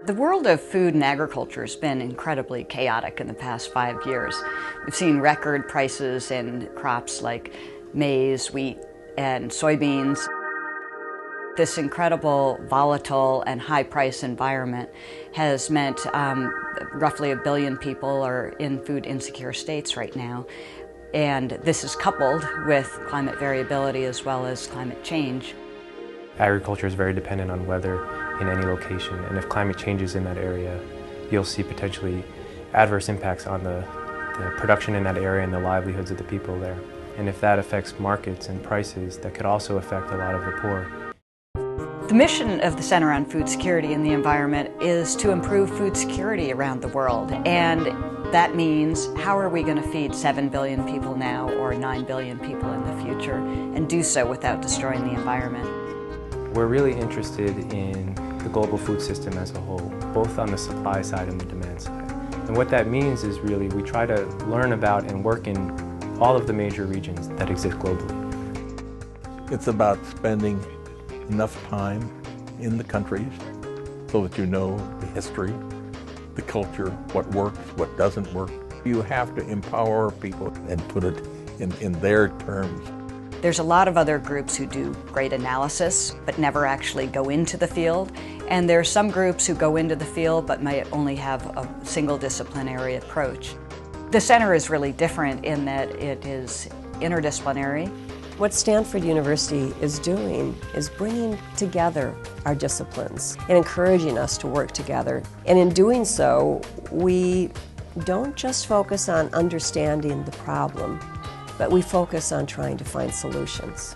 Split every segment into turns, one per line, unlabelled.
The world of food and agriculture has been incredibly chaotic in the past 5 years. We've seen record prices in crops like maize, wheat, and soybeans. This incredible, volatile, and high-price environment has meant roughly 1 billion people are in food-insecure states right now. And this is coupled with climate variability as well as climate change.
Agriculture is very dependent on weather in any location, and if climate changes in that area, you'll see potentially adverse impacts on the production in that area and the livelihoods of the people there. And if that affects markets and prices, that could also affect a lot of the poor.
The mission of the Center on Food Security and the Environment is to improve food security around the world. And that means, how are we going to feed 7 billion people now or 9 billion people in the future, and do so without destroying the environment?
We're really interested in the global food system as a whole, both on the supply side and the demand side. And what that means is really we try to learn about and work in all of the major regions that exist globally.
It's about spending enough time in the countries so that you know the history, the culture, what works, what doesn't work. You have to empower people and put it in their terms.
There's a lot of other groups who do great analysis but never actually go into the field, and there are some groups who go into the field but might only have a single disciplinary approach. The center is really different in that it is interdisciplinary.
What Stanford University is doing is bringing together our disciplines and encouraging us to work together. And in doing so, we don't just focus on understanding the problem, but we focus on trying to find solutions.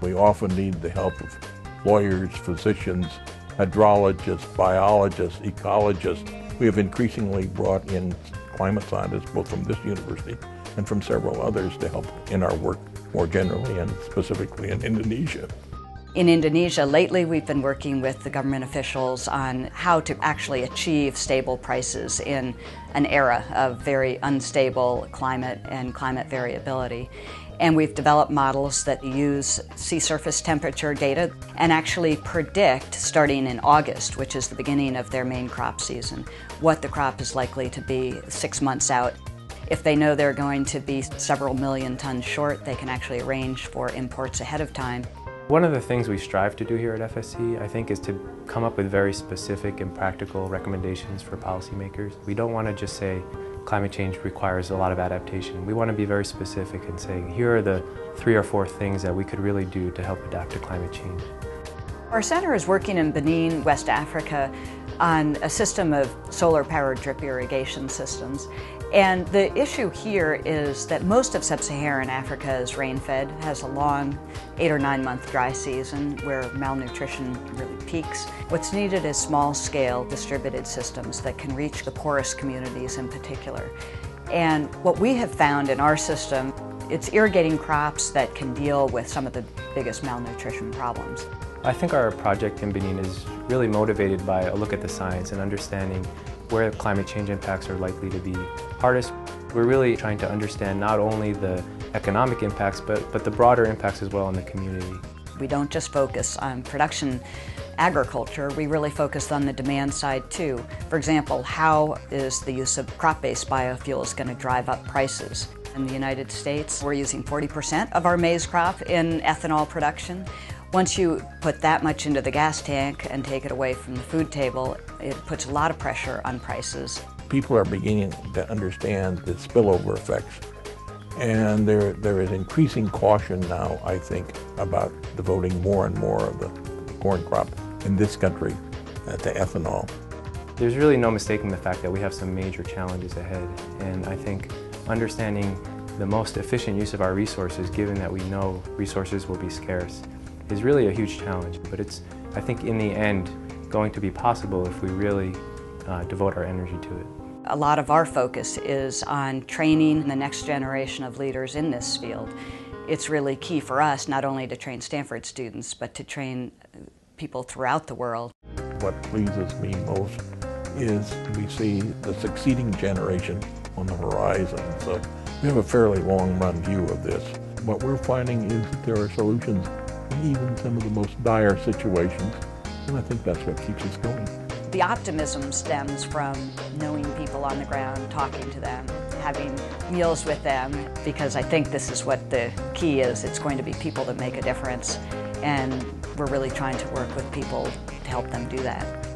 We often need the help of lawyers, physicians, hydrologists, biologists, ecologists. We have increasingly brought in climate scientists, both from this university and from several others, to help in our work more generally and specifically in Indonesia.
In Indonesia, lately we've been working with the government officials on how to actually achieve stable prices in an era of very unstable climate and climate variability. And we've developed models that use sea surface temperature data and actually predict, starting in August, which is the beginning of their main crop season, what the crop is likely to be 6 months out. If they know they're going to be several million tons short, they can actually arrange for imports ahead of time.
One of the things we strive to do here at FSC, I think, is to come up with very specific and practical recommendations for policymakers. We don't want to just say climate change requires a lot of adaptation. We want to be very specific and say, here are the 3 or 4 things that we could really do to help adapt to climate change.
Our center is working in Benin, West Africa, on a system of solar-powered drip irrigation systems. And the issue here is that most of sub-Saharan Africa is rain-fed, has a long 8 or 9 month dry season where malnutrition really peaks. What's needed is small-scale distributed systems that can reach the poorest communities in particular. And what we have found in our system, it's irrigating crops that can deal with some of the biggest malnutrition problems.
I think our project in Benin is really motivated by a look at the science and understanding where climate change impacts are likely to be hardest. We're really trying to understand not only the economic impacts, but the broader impacts as well in the community.
We don't just focus on production agriculture, we really focus on the demand side too. For example, how is the use of crop-based biofuels going to drive up prices? In the United States, we're using 40% of our maize crop in ethanol production. Once you put that much into the gas tank and take it away from the food table, it puts a lot of pressure on prices.
People are beginning to understand the spillover effects, and there is increasing caution now, I think, about devoting more and more of the corn crop in this country to ethanol.
There's really no mistaking the fact that we have some major challenges ahead, and I think understanding the most efficient use of our resources, given that we know resources will be scarce, is really a huge challenge, but it's, I think, in the end, going to be possible if we really devote our energy to it.
A lot of our focus is on training the next generation of leaders in this field. It's really key for us not only to train Stanford students, but to train people throughout the world.
What pleases me most is we see the succeeding generation on the horizon. So we have a fairly long-run view of this. What we're finding is that there are solutions in even some of the most dire situations, and I think that's what keeps us going.
The optimism stems from knowing people on the ground, talking to them, having meals with them, because I think this is what the key is. It's going to be people that make a difference, and we're really trying to work with people to help them do that.